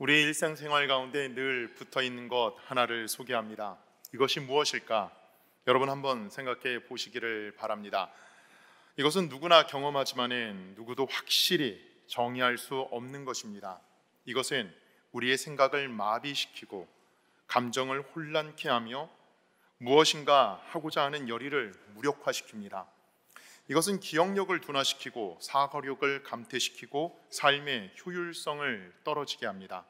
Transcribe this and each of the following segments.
우리 일상생활 가운데 늘 붙어있는 것 하나를 소개합니다. 이것이 무엇일까? 여러분 한번 생각해 보시기를 바랍니다. 이것은 누구나 경험하지만은 누구도 확실히 정의할 수 없는 것입니다. 이것은 우리의 생각을 마비시키고 감정을 혼란케 하며 무엇인가 하고자 하는 열의를 무력화시킵니다. 이것은 기억력을 둔화시키고 사고력을 감퇴시키고 삶의 효율성을 떨어지게 합니다.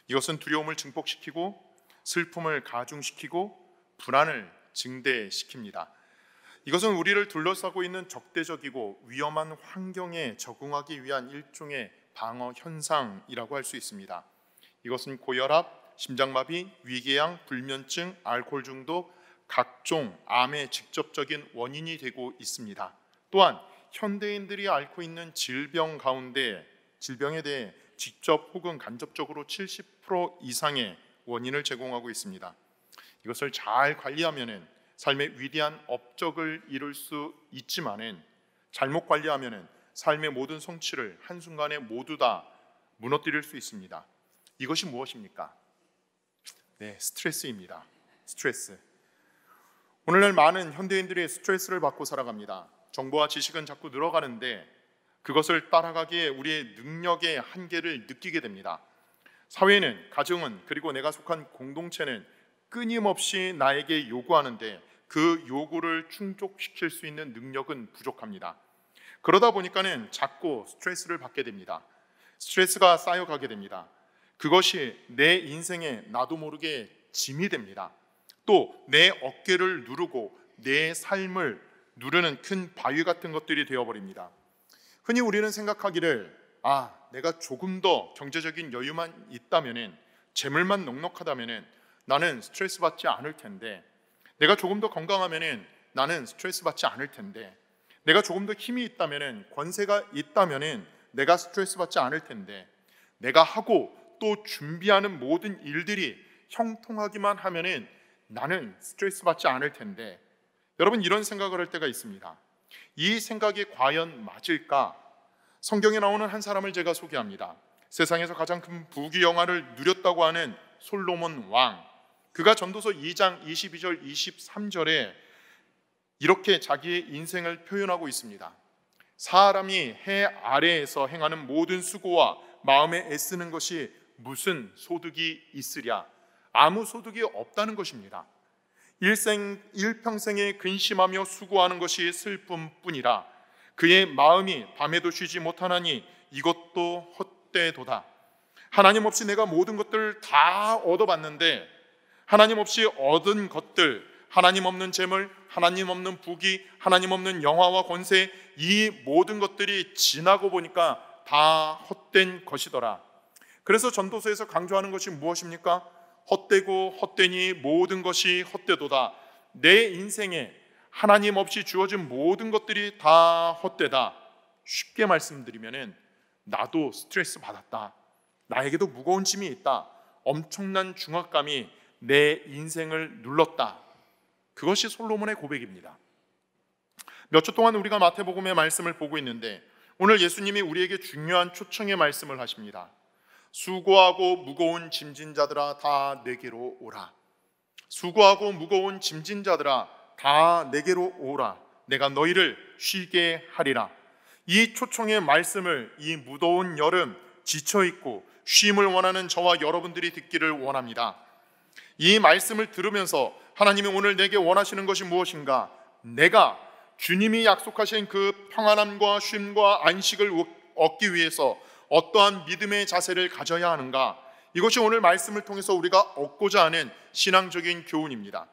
이것은 두려움을 증폭시키고 슬픔을 가중시키고 불안을 증대시킵니다. 이것은 우리를 둘러싸고 있는 적대적이고 위험한 환경에 적응하기 위한 일종의 방어 현상이라고 할 수 있습니다. 이것은 고혈압, 심장마비, 위궤양, 불면증, 알코올 중독, 각종 암의 직접적인 원인이 되고 있습니다. 또한 현대인들이 앓고 있는 질병 가운데 질병에 대해 직접 혹은 간접적으로 70% 이상의 원인을 제공하고 있습니다. 이것을 잘 관리하면은 삶의 위대한 업적을 이룰 수 있지만은 잘못 관리하면은 삶의 모든 성취를 한순간에 모두 다 무너뜨릴 수 있습니다. 이것이 무엇입니까? 네, 스트레스입니다. 스트레스. 오늘날 많은 현대인들이 스트레스를 받고 살아갑니다. 정보와 지식은 자꾸 늘어가는데 그것을 따라가기에 우리의 능력의 한계를 느끼게 됩니다. 사회는, 가정은, 그리고 내가 속한 공동체는 끊임없이 나에게 요구하는데 그 요구를 충족시킬 수 있는 능력은 부족합니다. 그러다 보니까는 자꾸 스트레스를 받게 됩니다. 스트레스가 쌓여가게 됩니다. 그것이 내 인생에 나도 모르게 짐이 됩니다. 또 내 어깨를 누르고 내 삶을 누르는 큰 바위 같은 것들이 되어버립니다. 흔히 우리는 생각하기를 내가 조금 더 경제적인 여유만 있다면은, 재물만 넉넉하다면은 나는 스트레스 받지 않을 텐데, 내가 조금 더 건강하면은 나는 스트레스 받지 않을 텐데, 내가 조금 더 힘이 있다면은, 권세가 있다면은 내가 스트레스 받지 않을 텐데, 내가 하고 또 준비하는 모든 일들이 형통하기만 하면은 나는 스트레스 받지 않을 텐데, 여러분 이런 생각을 할 때가 있습니다. 이 생각이 과연 맞을까? 성경에 나오는 한 사람을 제가 소개합니다. 세상에서 가장 큰 부귀영화를 누렸다고 하는 솔로몬 왕. 그가 전도서 2장 22절 23절에 이렇게 자기의 인생을 표현하고 있습니다. 사람이 해 아래에서 행하는 모든 수고와 마음에 애쓰는 것이 무슨 소득이 있으랴? 아무 소득이 없다는 것입니다. 일평생에 근심하며 수고하는 것이 슬픔뿐이라. 그의 마음이 밤에도 쉬지 못하나니 이것도 헛되도다. 하나님 없이 내가 모든 것들을 다 얻어봤는데, 하나님 없이 얻은 것들, 하나님 없는 재물, 하나님 없는 부귀, 하나님 없는 영화와 권세, 이 모든 것들이 지나고 보니까 다 헛된 것이더라. 그래서 전도서에서 강조하는 것이 무엇입니까? 헛되고 헛되니 모든 것이 헛되도다. 내 인생에 하나님 없이 주어진 모든 것들이 다 헛되다. 쉽게 말씀드리면은 나도 스트레스 받았다. 나에게도 무거운 짐이 있다. 엄청난 중압감이 내 인생을 눌렀다. 그것이 솔로몬의 고백입니다. 몇 주 동안 우리가 마태복음의 말씀을 보고 있는데 오늘 예수님이 우리에게 중요한 초청의 말씀을 하십니다. 수고하고 무거운 짐진 자들아 다 내게로 오라. 수고하고 무거운 짐진 자들아 다 내게로 오라. 내가 너희를 쉬게 하리라. 이 초청의 말씀을 이 무더운 여름 지쳐있고 쉼을 원하는 저와 여러분들이 듣기를 원합니다. 이 말씀을 들으면서 하나님이 오늘 내게 원하시는 것이 무엇인가? 내가 주님이 약속하신 그 평안함과 쉼과 안식을 얻기 위해서 어떠한 믿음의 자세를 가져야 하는가? 이것이 오늘 말씀을 통해서 우리가 얻고자 하는 신앙적인 교훈입니다.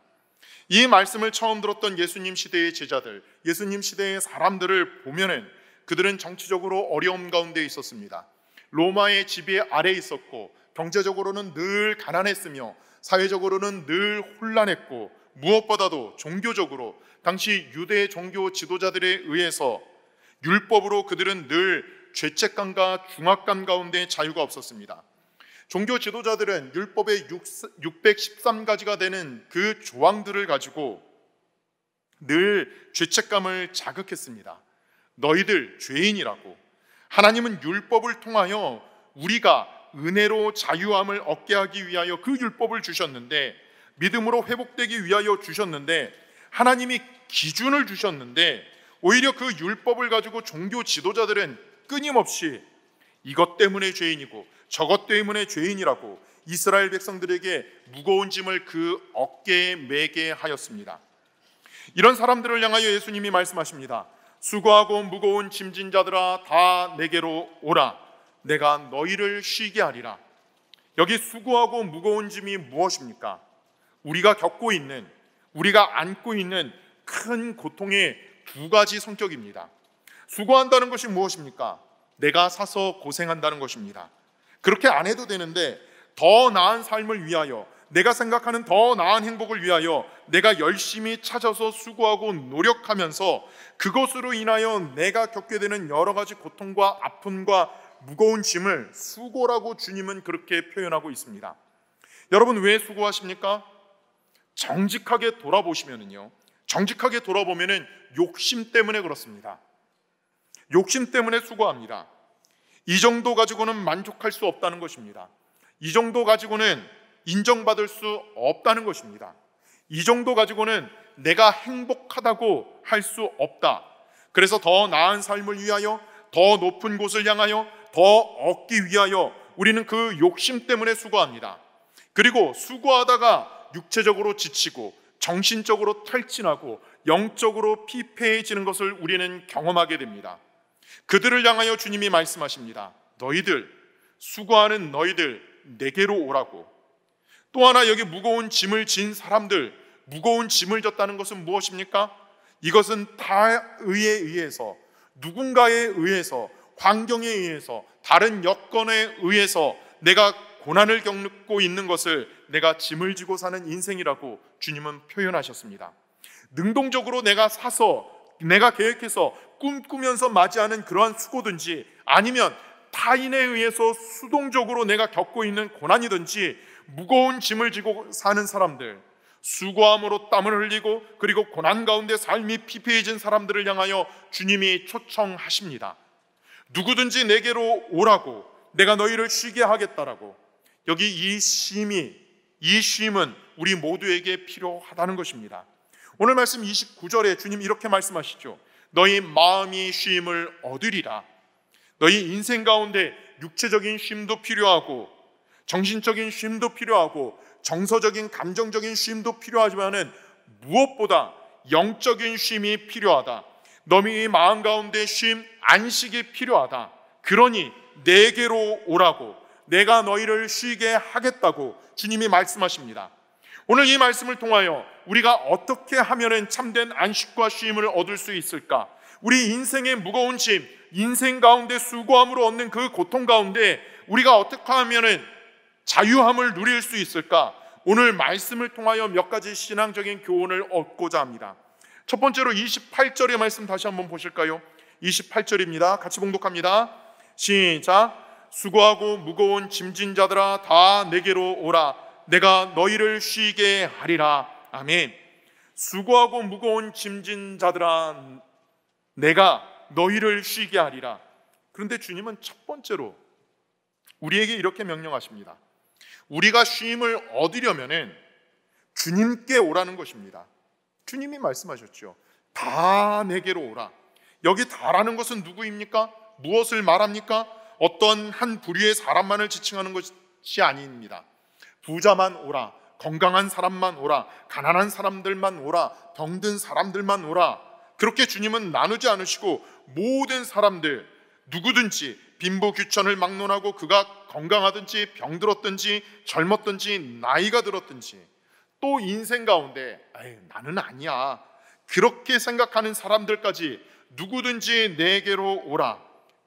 이 말씀을 처음 들었던 예수님 시대의 제자들, 예수님 시대의 사람들을 보면은 그들은 정치적으로 어려움 가운데 있었습니다. 로마의 지배 아래에 있었고 경제적으로는 늘 가난했으며 사회적으로는 늘 혼란했고 무엇보다도 종교적으로 당시 유대 종교 지도자들에 의해서 율법으로 그들은 늘 죄책감과 중압감 가운데 자유가 없었습니다. 종교 지도자들은 율법의 613가지가 되는 그 조항들을 가지고 늘 죄책감을 자극했습니다. 너희들 죄인이라고. 하나님은 율법을 통하여 우리가 은혜로 자유함을 얻게 하기 위하여 그 율법을 주셨는데, 믿음으로 회복되기 위하여 주셨는데, 하나님이 기준을 주셨는데, 오히려 그 율법을 가지고 종교 지도자들은 끊임없이 이것 때문에 죄인이고 저것 때문에 죄인이라고 이스라엘 백성들에게 무거운 짐을 그 어깨에 매게 하였습니다. 이런 사람들을 향하여 예수님이 말씀하십니다. 수고하고 무거운 짐진 자들아 다 내게로 오라. 내가 너희를 쉬게 하리라. 여기 수고하고 무거운 짐이 무엇입니까? 우리가 겪고 있는, 우리가 안고 있는 큰 고통의 두 가지 성격입니다. 수고한다는 것이 무엇입니까? 내가 사서 고생한다는 것입니다. 그렇게 안 해도 되는데 더 나은 삶을 위하여, 내가 생각하는 더 나은 행복을 위하여 내가 열심히 찾아서 수고하고 노력하면서 그것으로 인하여 내가 겪게 되는 여러 가지 고통과 아픔과 무거운 짐을 수고라고 주님은 그렇게 표현하고 있습니다. 여러분, 왜 수고하십니까? 정직하게 돌아보시면은요, 정직하게 돌아보면은 욕심 때문에 그렇습니다. 욕심 때문에 수고합니다. 이 정도 가지고는 만족할 수 없다는 것입니다. 이 정도 가지고는 인정받을 수 없다는 것입니다. 이 정도 가지고는 내가 행복하다고 할 수 없다. 그래서 더 나은 삶을 위하여, 더 높은 곳을 향하여, 더 얻기 위하여 우리는 그 욕심 때문에 수고합니다. 그리고 수고하다가 육체적으로 지치고 정신적으로 탈진하고 영적으로 피폐해지는 것을 우리는 경험하게 됩니다. 그들을 향하여 주님이 말씀하십니다. 너희들, 수고하는 너희들 내게로 오라고. 또 하나, 여기 무거운 짐을 진 사람들, 무거운 짐을 졌다는 것은 무엇입니까? 이것은 타의에 의해서, 누군가에 의해서, 환경에 의해서, 다른 여건에 의해서 내가 고난을 겪고 있는 것을 내가 짐을 지고 사는 인생이라고 주님은 표현하셨습니다. 능동적으로 내가 사서, 내가 계획해서 꿈꾸면서 맞이하는 그러한 수고든지, 아니면 타인에 의해서 수동적으로 내가 겪고 있는 고난이든지, 무거운 짐을 지고 사는 사람들, 수고함으로 땀을 흘리고 그리고 고난 가운데 삶이 피폐해진 사람들을 향하여 주님이 초청하십니다. 누구든지 내게로 오라고, 내가 너희를 쉬게 하겠다라고. 여기 이 쉼은 우리 모두에게 필요하다는 것입니다. 오늘 말씀 29절에 주님 이렇게 말씀하시죠. 너희 마음이 쉼을 얻으리라. 너희 인생 가운데 육체적인 쉼도 필요하고 정신적인 쉼도 필요하고 정서적인 감정적인 쉼도 필요하지만은 무엇보다 영적인 쉼이 필요하다. 너희 마음 가운데 쉼, 안식이 필요하다. 그러니 내게로 오라고, 내가 너희를 쉬게 하겠다고 주님이 말씀하십니다. 오늘 이 말씀을 통하여 우리가 어떻게 하면 참된 안식과 쉼을 얻을 수 있을까? 우리 인생의 무거운 짐, 인생 가운데 수고함으로 얻는 그 고통 가운데 우리가 어떻게 하면 자유함을 누릴 수 있을까? 오늘 말씀을 통하여 몇 가지 신앙적인 교훈을 얻고자 합니다. 첫 번째로 28절의 말씀 다시 한번 보실까요? 28절입니다. 같이 봉독합니다. 시작. 수고하고 무거운 짐진 자들아 다 내게로 오라. 내가 너희를 쉬게 하리라. 아멘. 수고하고 무거운 짐진 자들아 내가 너희를 쉬게 하리라. 그런데 주님은 첫 번째로 우리에게 이렇게 명령하십니다. 우리가 쉼을 얻으려면은 주님께 오라는 것입니다. 주님이 말씀하셨죠. 다 내게로 오라. 여기 다라는 것은 누구입니까? 무엇을 말합니까? 어떤 한 부류의 사람만을 지칭하는 것이 아닙니다. 부자만 오라, 건강한 사람만 오라, 가난한 사람들만 오라, 병든 사람들만 오라. 그렇게 주님은 나누지 않으시고 모든 사람들, 누구든지 빈부귀천을 막론하고 그가 건강하든지 병들었든지 젊었든지 나이가 들었든지 또 인생 가운데 나는 아니야 그렇게 생각하는 사람들까지 누구든지 내게로 오라.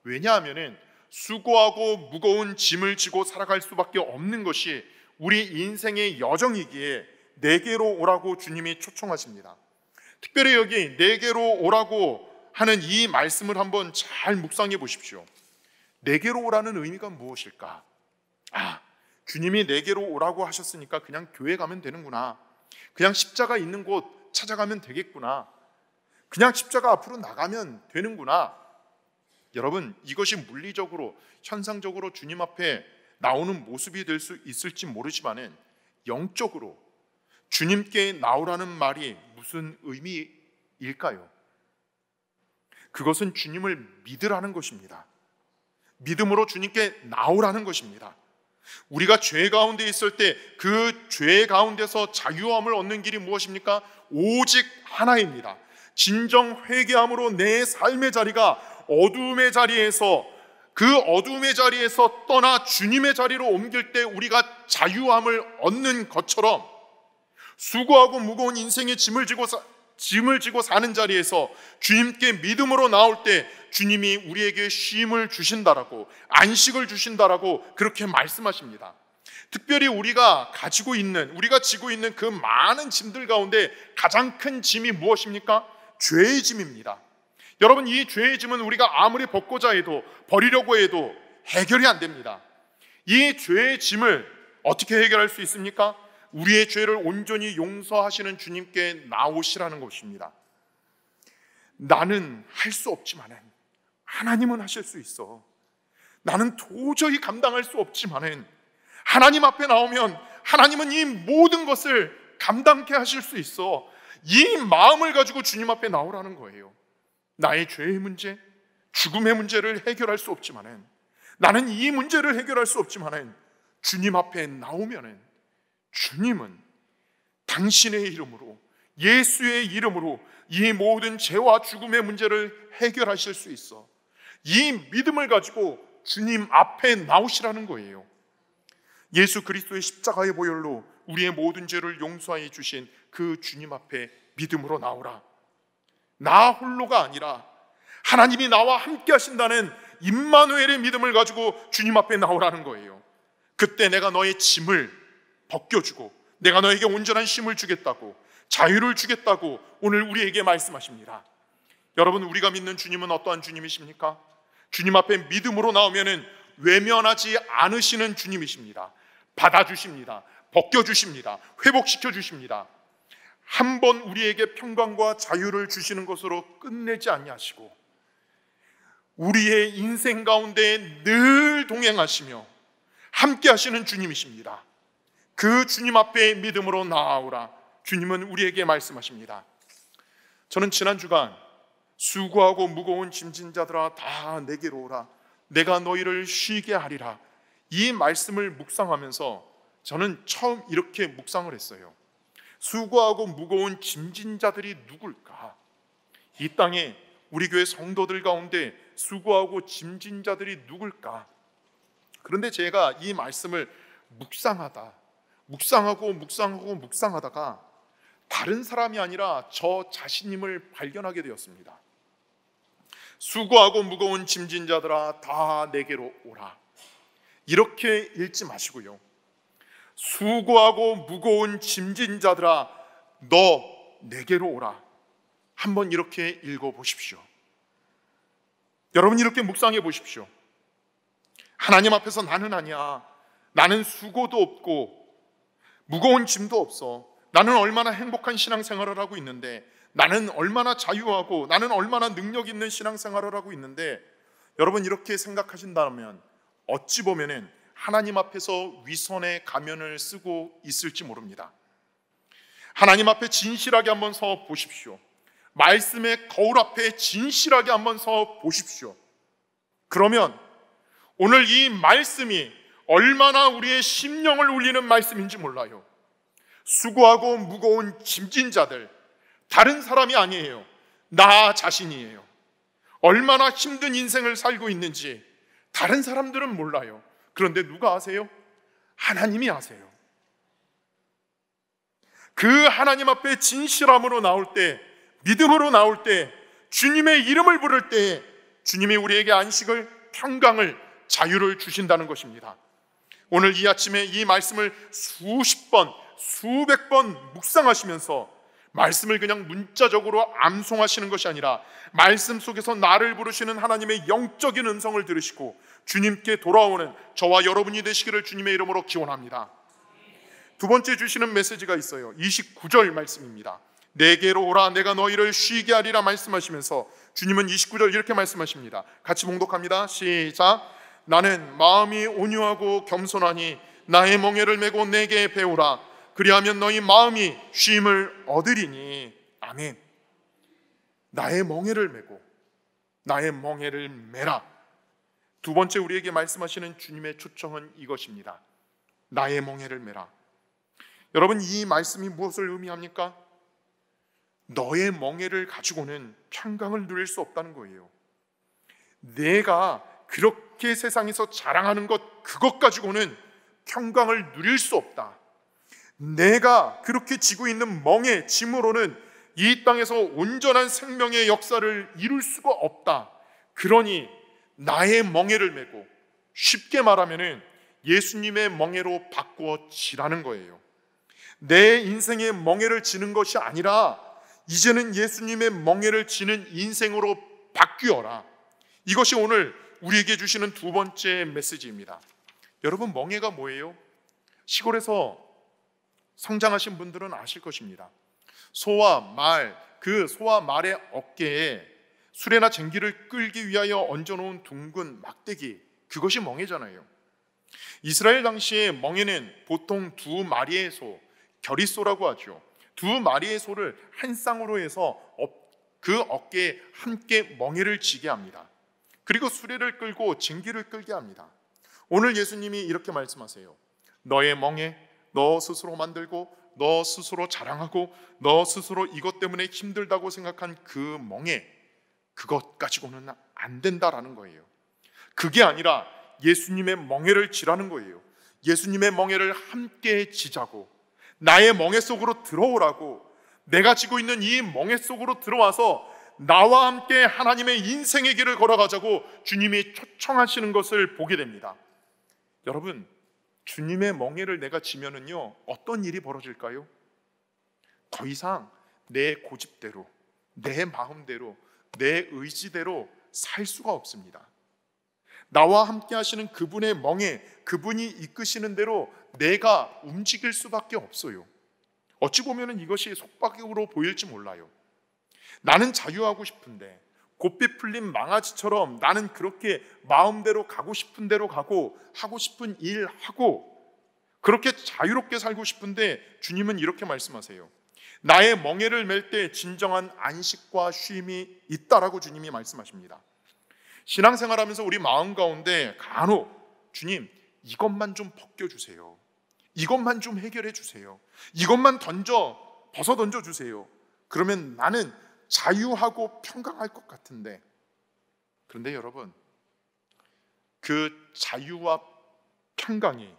왜냐하면 수고하고 무거운 짐을 지고 살아갈 수밖에 없는 것이 우리 인생의 여정이기에 내게로 오라고 주님이 초청하십니다. 특별히 여기 내게로 오라고 하는 이 말씀을 한번 잘 묵상해 보십시오. 내게로 오라는 의미가 무엇일까? 주님이 내게로 오라고 하셨으니까 그냥 교회 가면 되는구나. 그냥 십자가 있는 곳 찾아가면 되겠구나. 그냥 십자가 앞으로 나가면 되는구나. 여러분, 이것이 물리적으로 현상적으로 주님 앞에 나오는 모습이 될 수 있을지 모르지만은 영적으로 주님께 나오라는 말이 무슨 의미일까요? 그것은 주님을 믿으라는 것입니다. 믿음으로 주님께 나오라는 것입니다. 우리가 죄 가운데 있을 때 그 죄 가운데서 자유함을 얻는 길이 무엇입니까? 오직 하나입니다. 진정 회개함으로 내 삶의 자리가 어두움의 자리에서, 그 어두움의 자리에서 떠나 주님의 자리로 옮길 때 우리가 자유함을 얻는 것처럼, 수고하고 무거운 인생의 짐을 지고 사는 자리에서 주님께 믿음으로 나올 때 주님이 우리에게 쉼을 주신다라고, 안식을 주신다라고 그렇게 말씀하십니다. 특별히 우리가 지고 있는 그 많은 짐들 가운데 가장 큰 짐이 무엇입니까? 죄의 짐입니다. 여러분, 이 죄의 짐은 우리가 아무리 벗고자 해도, 버리려고 해도 해결이 안 됩니다. 이 죄의 짐을 어떻게 해결할 수 있습니까? 우리의 죄를 온전히 용서하시는 주님께 나오시라는 것입니다. 나는 할 수 없지만은 하나님은 하실 수 있어. 나는 도저히 감당할 수 없지만은 하나님 앞에 나오면 하나님은 이 모든 것을 감당케 하실 수 있어. 이 마음을 가지고 주님 앞에 나오라는 거예요. 나의 죄의 문제, 죽음의 문제를 해결할 수 없지만은, 나는 이 문제를 해결할 수 없지만은 주님 앞에 나오면은 주님은 당신의 이름으로, 예수의 이름으로 이 모든 죄와 죽음의 문제를 해결하실 수 있어. 이 믿음을 가지고 주님 앞에 나오시라는 거예요. 예수 그리스도의 십자가의 보혈로 우리의 모든 죄를 용서해 주신 그 주님 앞에 믿음으로 나오라. 나 홀로가 아니라 하나님이 나와 함께 하신다는 임마누엘의 믿음을 가지고 주님 앞에 나오라는 거예요. 그때 내가 너의 짐을 벗겨주고 내가 너에게 온전한 쉼을 주겠다고, 자유를 주겠다고 오늘 우리에게 말씀하십니다. 여러분, 우리가 믿는 주님은 어떠한 주님이십니까? 주님 앞에 믿음으로 나오면은 외면하지 않으시는 주님이십니다. 받아주십니다. 벗겨주십니다. 회복시켜주십니다. 한 번 우리에게 평강과 자유를 주시는 것으로 끝내지 아니하시고 우리의 인생 가운데 늘 동행하시며 함께 하시는 주님이십니다. 그 주님 앞에 믿음으로 나아오라. 주님은 우리에게 말씀하십니다. 저는 지난 주간 수고하고 무거운 짐진 자들아 다 내게로 오라. 내가 너희를 쉬게 하리라. 이 말씀을 묵상하면서 저는 처음 이렇게 묵상을 했어요. 수고하고 무거운 짐진 자들이 누굴까? 이 땅에 우리 교회 성도들 가운데 수고하고 짐진 자들이 누굴까? 그런데 제가 이 말씀을 묵상하다가 다른 사람이 아니라 저 자신임을 발견하게 되었습니다. 수고하고 무거운 짐진 자들아 다 내게로 오라. 이렇게 읽지 마시고요, 수고하고 무거운 짐진 자들아 너 내게로 오라. 한번 이렇게 읽어보십시오. 여러분, 이렇게 묵상해 보십시오. 하나님 앞에서 나는 아니야, 나는 수고도 없고 무거운 짐도 없어, 나는 얼마나 행복한 신앙생활을 하고 있는데, 나는 얼마나 자유하고 나는 얼마나 능력 있는 신앙생활을 하고 있는데, 여러분 이렇게 생각하신다면 어찌 보면은 하나님 앞에서 위선의 가면을 쓰고 있을지 모릅니다. 하나님 앞에 진실하게 한번 서 보십시오. 말씀의 거울 앞에 진실하게 한번 서 보십시오. 그러면 오늘 이 말씀이 얼마나 우리의 심령을 울리는 말씀인지 몰라요. 수고하고 무거운 짐진 자들, 다른 사람이 아니에요. 나 자신이에요. 얼마나 힘든 인생을 살고 있는지 다른 사람들은 몰라요. 그런데 누가 아세요? 하나님이 아세요. 그 하나님 앞에 진실함으로 나올 때, 믿음으로 나올 때, 주님의 이름을 부를 때 주님이 우리에게 안식을, 평강을, 자유를 주신다는 것입니다. 오늘 이 아침에 이 말씀을 수십 번, 수백 번 묵상하시면서 말씀을 그냥 문자적으로 암송하시는 것이 아니라 말씀 속에서 나를 부르시는 하나님의 영적인 음성을 들으시고 주님께 돌아오는 저와 여러분이 되시기를 주님의 이름으로 기원합니다. 두 번째 주시는 메시지가 있어요. 29절 말씀입니다. 내게로 오라, 내가 너희를 쉬게 하리라 말씀하시면서 주님은 29절 이렇게 말씀하십니다. 같이 봉독합니다. 시작. 나는 마음이 온유하고 겸손하니 나의 멍에를 메고 내게 배우라. 그리하면 너희 마음이 쉼을 얻으리니. 아멘. 나의 멍에를 메고 나의 멍에를 메라. 두 번째 우리에게 말씀하시는 주님의 초청은 이것입니다. 나의 멍에를 메라. 여러분, 이 말씀이 무엇을 의미합니까? 너의 멍에를 가지고는 평강을 누릴 수 없다는 거예요. 내가 그렇게 세상에서 자랑하는 것, 그것 가지고는 평강을 누릴 수 없다. 내가 그렇게 지고 있는 멍에 짐으로는 이 땅에서 온전한 생명의 역사를 이룰 수가 없다. 그러니 나의 멍에를 메고, 쉽게 말하면 예수님의 멍에로 바꾸어 지라는 거예요. 내 인생의 멍에를 지는 것이 아니라 이제는 예수님의 멍에를 지는 인생으로 바뀌어라. 이것이 오늘 우리에게 주시는 두 번째 메시지입니다. 여러분, 멍에가 뭐예요? 시골에서 성장하신 분들은 아실 것입니다. 소와 말, 그 소와 말의 어깨에 수레나 쟁기를 끌기 위하여 얹어놓은 둥근 막대기, 그것이 멍에잖아요. 이스라엘 당시에 멍에는 보통 두 마리의 소, 겨리소라고 하죠. 두 마리의 소를 한 쌍으로 해서 그 어깨에 함께 멍에를 지게 합니다. 그리고 수레를 끌고 쟁기를 끌게 합니다. 오늘 예수님이 이렇게 말씀하세요. 너의 멍에 너 스스로 만들고 너 스스로 자랑하고 너 스스로 이것 때문에 힘들다고 생각한 그 멍에, 그것 가지고는 안 된다라는 거예요. 그게 아니라 예수님의 멍에를 지라는 거예요. 예수님의 멍에를 함께 지자고, 나의 멍에 속으로 들어오라고, 내가 지고 있는 이 멍에 속으로 들어와서 나와 함께 하나님의 인생의 길을 걸어가자고 주님이 초청하시는 것을 보게 됩니다. 여러분, 주님의 멍에를 내가 지면은요, 어떤 일이 벌어질까요? 더 이상 내 고집대로, 내 마음대로, 내 의지대로 살 수가 없습니다. 나와 함께 하시는 그분의 멍에, 그분이 이끄시는 대로 내가 움직일 수밖에 없어요. 어찌 보면 이것이 속박으로 보일지 몰라요. 나는 자유하고 싶은데, 곱비 풀린 망아지처럼 나는 그렇게 마음대로 가고 싶은 대로 가고 하고 싶은 일 하고 그렇게 자유롭게 살고 싶은데, 주님은 이렇게 말씀하세요. 나의 멍에를 맬 때 진정한 안식과 쉼이 있다라고 주님이 말씀하십니다. 신앙생활하면서 우리 마음 가운데 간혹 주님, 이것만 좀 벗겨주세요, 이것만 좀 해결해 주세요, 이것만 벗어 던져 주세요, 그러면 나는 자유하고 평강할 것 같은데. 그런데 여러분, 그 자유와 평강이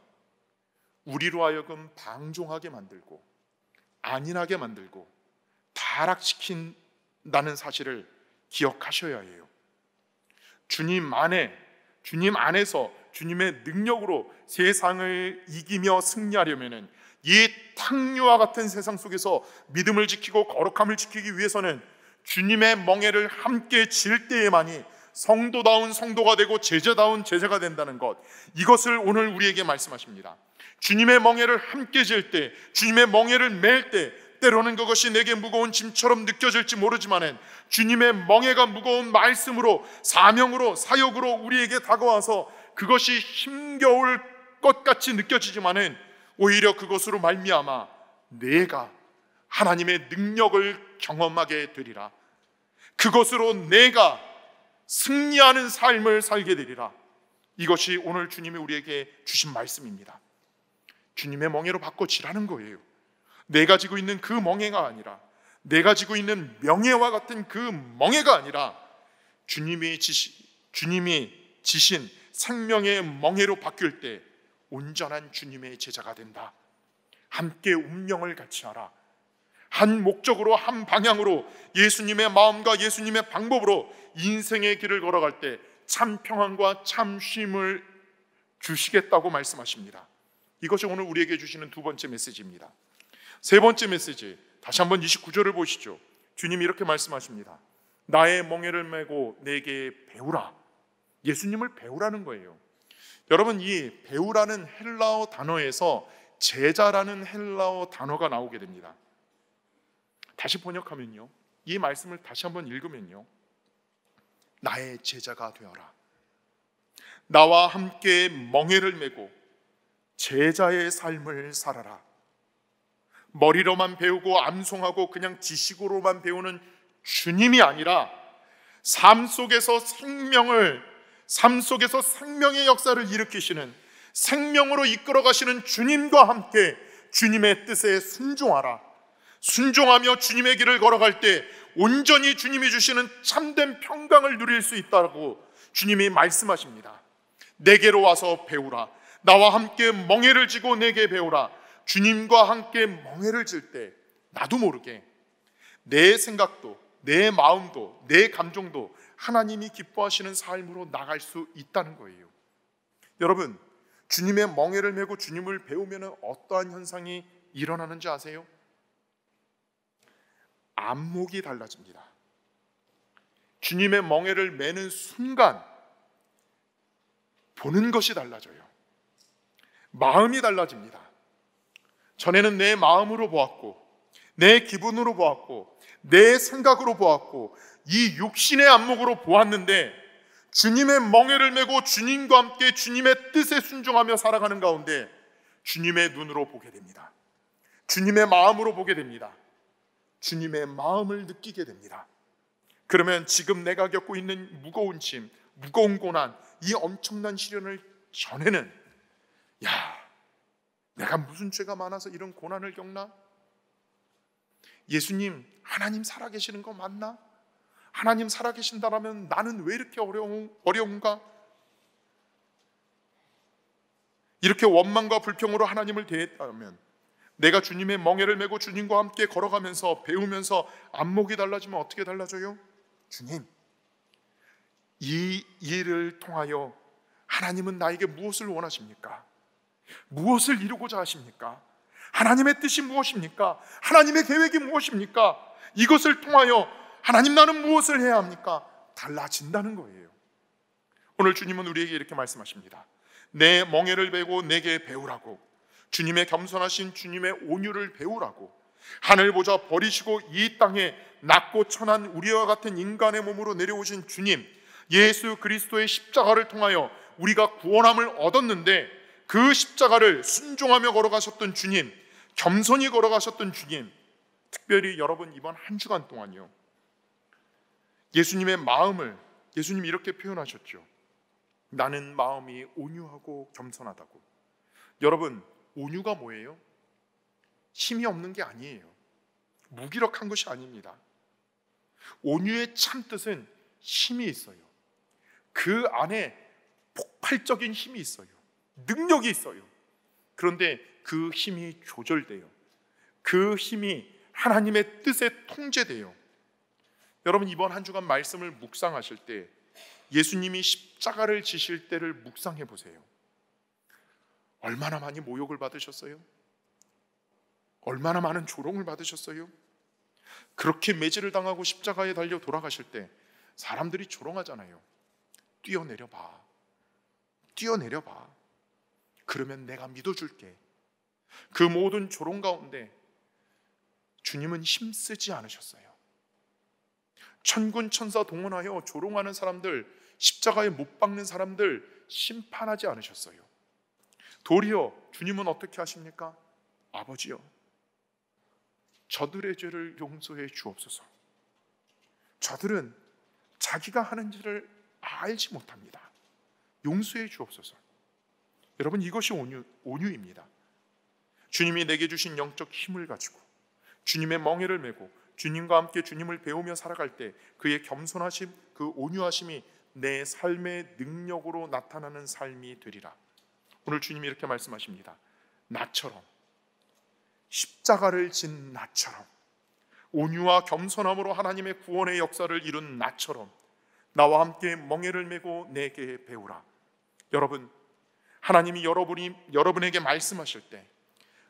우리로 하여금 방종하게 만들고 안일하게 만들고 타락시킨다는 사실을 기억하셔야 해요. 주님 안에서 주님의 능력으로 세상을 이기며 승리하려면, 이 탕류와 같은 세상 속에서 믿음을 지키고 거룩함을 지키기 위해서는 주님의 멍에를 함께 질 때에만이 성도다운 성도가 되고 제자다운 제자가 된다는 것, 이것을 오늘 우리에게 말씀하십니다. 주님의 멍에를 함께 질 때, 주님의 멍에를 맬 때, 때로는 그것이 내게 무거운 짐처럼 느껴질지 모르지만 주님의 멍에가 무거운 말씀으로, 사명으로, 사역으로 우리에게 다가와서 그것이 힘겨울 것 같이 느껴지지만 오히려 그것으로 말미암아 내가 하나님의 능력을 경험하게 되리라. 그것으로 내가 승리하는 삶을 살게 되리라. 이것이 오늘 주님이 우리에게 주신 말씀입니다. 주님의 멍에로 바꿔지라는 거예요. 내가 지고 있는 그 멍에가 아니라, 내가 지고 있는 명예와 같은 그 멍에가 아니라 주님이 지신 생명의 멍에로 바뀔 때 온전한 주님의 제자가 된다. 함께 운명을 같이 하라. 한 목적으로, 한 방향으로, 예수님의 마음과 예수님의 방법으로 인생의 길을 걸어갈 때 참 평안과 참 쉼을 주시겠다고 말씀하십니다. 이것이 오늘 우리에게 주시는 두 번째 메시지입니다. 세 번째 메시지, 다시 한번 29절을 보시죠. 주님이 이렇게 말씀하십니다. 나의 멍에를 메고 내게 배우라. 예수님을 배우라는 거예요. 여러분, 이 배우라는 헬라어 단어에서 제자라는 헬라어 단어가 나오게 됩니다. 다시 번역하면요, 이 말씀을 다시 한번 읽으면요, 나의 제자가 되어라. 나와 함께 멍에를 메고 제자의 삶을 살아라. 머리로만 배우고 암송하고 그냥 지식으로만 배우는 주님이 아니라 삶 속에서 생명의 역사를 일으키시는, 생명으로 이끌어 가시는 주님과 함께 주님의 뜻에 순종하라. 순종하며 주님의 길을 걸어갈 때 온전히 주님이 주시는 참된 평강을 누릴 수 있다고 주님이 말씀하십니다. 내게로 와서 배우라. 나와 함께 멍에를 지고 내게 배우라. 주님과 함께 멍에를 질 때 나도 모르게 내 생각도, 내 마음도, 내 감정도 하나님이 기뻐하시는 삶으로 나갈 수 있다는 거예요. 여러분, 주님의 멍에를 메고 주님을 배우면 어떠한 현상이 일어나는지 아세요? 안목이 달라집니다. 주님의 멍에를 메는 순간 보는 것이 달라져요. 마음이 달라집니다. 전에는 내 마음으로 보았고, 내 기분으로 보았고, 내 생각으로 보았고, 이 육신의 안목으로 보았는데 주님의 멍에를 메고 주님과 함께 주님의 뜻에 순종하며 살아가는 가운데 주님의 눈으로 보게 됩니다. 주님의 마음으로 보게 됩니다. 주님의 마음을 느끼게 됩니다. 그러면 지금 내가 겪고 있는 무거운 짐, 무거운 고난, 이 엄청난 시련을 전에는 내가 무슨 죄가 많아서 이런 고난을 겪나? 예수님, 하나님 살아계시는 거 맞나? 하나님 살아계신다라면 나는 왜 이렇게 어려운가? 이렇게 원망과 불평으로 하나님을 대했다면, 내가 주님의 멍에를 메고 주님과 함께 걸어가면서 배우면서 안목이 달라지면 어떻게 달라져요? 주님, 이 일을 통하여 하나님은 나에게 무엇을 원하십니까? 무엇을 이루고자 하십니까? 하나님의 뜻이 무엇입니까? 하나님의 계획이 무엇입니까? 이것을 통하여 하나님, 나는 무엇을 해야 합니까? 달라진다는 거예요. 오늘 주님은 우리에게 이렇게 말씀하십니다. 내 멍에를 메고 내게 배우라고, 주님의 겸손하신 주님의 온유를 배우라고, 하늘 보좌 버리시고 이 땅에 낮고 천한 우리와 같은 인간의 몸으로 내려오신 주님, 예수 그리스도의 십자가를 통하여 우리가 구원함을 얻었는데 그 십자가를 순종하며 걸어가셨던 주님, 겸손히 걸어가셨던 주님, 특별히 여러분 이번 한 주간 동안요, 예수님의 마음을 예수님이 이렇게 표현하셨죠. 나는 마음이 온유하고 겸손하다고. 여러분, 온유가 뭐예요? 힘이 없는 게 아니에요. 무기력한 것이 아닙니다. 온유의 참뜻은 힘이 있어요. 그 안에 폭발적인 힘이 있어요. 능력이 있어요. 그런데 그 힘이 조절돼요. 그 힘이 하나님의 뜻에 통제돼요. 여러분, 이번 한 주간 말씀을 묵상하실 때 예수님이 십자가를 지실 때를 묵상해 보세요. 얼마나 많이 모욕을 받으셨어요? 얼마나 많은 조롱을 받으셨어요? 그렇게 매질을 당하고 십자가에 달려 돌아가실 때 사람들이 조롱하잖아요. 뛰어내려 봐. 뛰어내려 봐. 그러면 내가 믿어줄게. 그 모든 조롱 가운데 주님은 힘쓰지 않으셨어요. 천군 천사 동원하여 조롱하는 사람들, 십자가에 못 박는 사람들 심판하지 않으셨어요. 도리어 주님은 어떻게 하십니까? 아버지여, 저들의 죄를 용서해 주옵소서. 저들은 자기가 하는 일을 알지 못합니다. 용서해 주옵소서. 여러분, 이것이 온유입니다. 주님이 내게 주신 영적 힘을 가지고 주님의 멍에를 메고 주님과 함께 주님을 배우며 살아갈 때 그의 겸손하심, 그 온유하심이 내 삶의 능력으로 나타나는 삶이 되리라. 오늘 주님이 이렇게 말씀하십니다. 나처럼, 십자가를 진 나처럼, 온유와 겸손함으로 하나님의 구원의 역사를 이룬 나처럼 나와 함께 멍에를 메고 내게 배우라. 여러분, 하나님이 여러분에게 말씀하실 때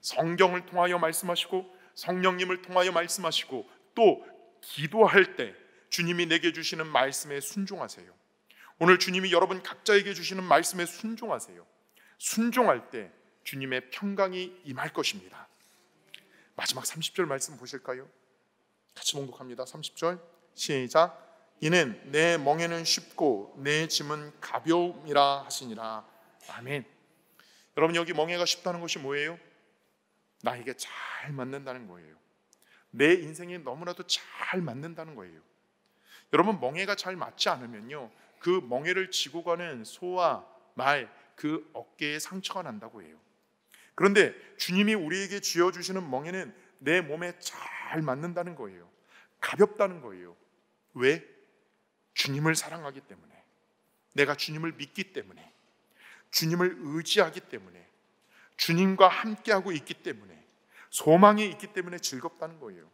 성경을 통하여 말씀하시고 성령님을 통하여 말씀하시고 또 기도할 때 주님이 내게 주시는 말씀에 순종하세요. 오늘 주님이 여러분 각자에게 주시는 말씀에 순종하세요. 순종할 때 주님의 평강이 임할 것입니다. 마지막 30절 말씀 보실까요? 같이 봉독합니다. 30절 시작. 이는 내 멍에는 쉽고 내 짐은 가벼움이라 하시니라. 아멘. 여러분, 여기 멍에가 쉽다는 것이 뭐예요? 나에게 잘 맞는다는 거예요. 내 인생에 너무나도 잘 맞는다는 거예요. 여러분, 멍에가 잘 맞지 않으면요, 그 멍에를 지고 가는 소와 말, 그 어깨에 상처가 난다고 해요. 그런데 주님이 우리에게 쥐어주시는 멍에는 내 몸에 잘 맞는다는 거예요. 가볍다는 거예요. 왜? 주님을 사랑하기 때문에, 내가 주님을 믿기 때문에, 주님을 의지하기 때문에, 주님과 함께하고 있기 때문에, 소망이 있기 때문에 즐겁다는 거예요.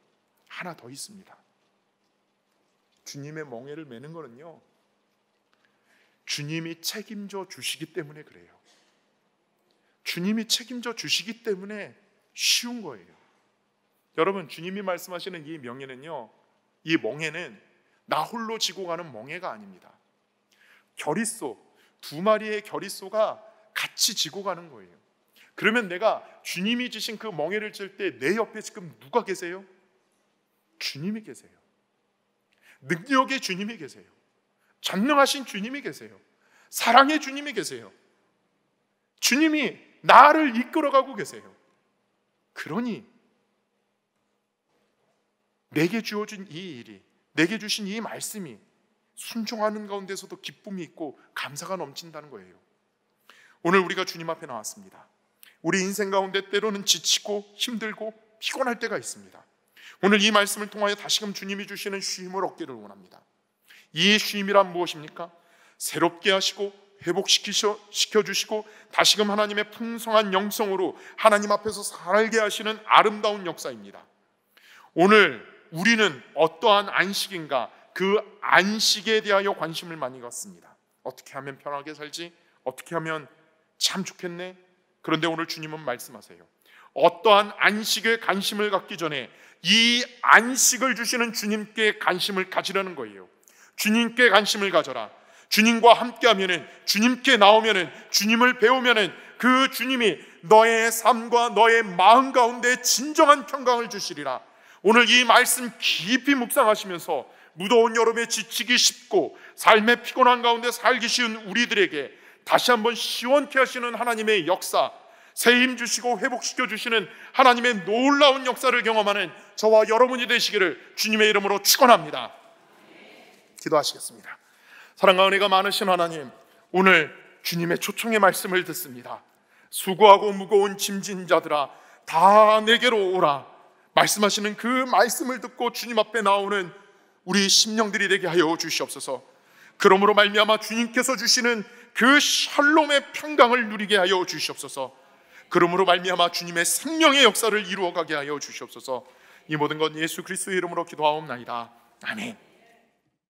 하나 더 있습니다. 주님의 멍에를 매는 거는요, 주님이 책임져 주시기 때문에 그래요. 주님이 책임져 주시기 때문에 쉬운 거예요. 여러분, 주님이 말씀하시는 이 명예는요, 이 멍에는 나 홀로 지고 가는 멍에가 아닙니다. 겨릿소, 2마리의 겨릿소가 같이 지고 가는 거예요. 그러면 내가 주님이 지신 그 멍에를 질 때 내 옆에 지금 누가 계세요? 주님이 계세요. 능력의 주님이 계세요. 전능하신 주님이 계세요. 사랑의 주님이 계세요. 주님이 나를 이끌어가고 계세요. 그러니 내게 주어진 이 일이, 내게 주신 이 말씀이 순종하는 가운데서도 기쁨이 있고 감사가 넘친다는 거예요. 오늘 우리가 주님 앞에 나왔습니다. 우리 인생 가운데 때로는 지치고 힘들고 피곤할 때가 있습니다. 오늘 이 말씀을 통하여 다시금 주님이 주시는 쉼을 얻기를 원합니다. 이 쉼이란 무엇입니까? 새롭게 하시고 회복시켜주시고 다시금 하나님의 풍성한 영성으로 하나님 앞에서 살게 하시는 아름다운 역사입니다. 오늘 우리는 어떠한 안식인가, 그 안식에 대하여 관심을 많이 갖습니다. 어떻게 하면 편하게 살지? 어떻게 하면 참 좋겠네? 그런데 오늘 주님은 말씀하세요. 어떠한 안식에 관심을 갖기 전에 이 안식을 주시는 주님께 관심을 가지라는 거예요. 주님께 관심을 가져라. 주님과 함께하면은, 주님께 나오면은, 주님을 배우면은 그 주님이 너의 삶과 너의 마음 가운데 진정한 평강을 주시리라. 오늘 이 말씀 깊이 묵상하시면서 무더운 여름에 지치기 쉽고 삶의 피곤한 가운데 살기 쉬운 우리들에게 다시 한번 시원케 하시는 하나님의 역사, 새 힘 주시고 회복시켜 주시는 하나님의 놀라운 역사를 경험하는 저와 여러분이 되시기를 주님의 이름으로 축원합니다. 기도하시겠습니다. 사랑과 은혜가 많으신 하나님, 오늘 주님의 초청의 말씀을 듣습니다. 수고하고 무거운 짐진 자들아 다 내게로 오라. 말씀하시는 그 말씀을 듣고 주님 앞에 나오는 우리 심령들이 되게 하여 주시옵소서. 그러므로 말미암아 주님께서 주시는 그 샬롬의 평강을 누리게 하여 주시옵소서. 그러므로 말미암아 주님의 생명의 역사를 이루어가게 하여 주시옵소서. 이 모든 것 예수 그리스도의 이름으로 기도하옵나이다. 아멘.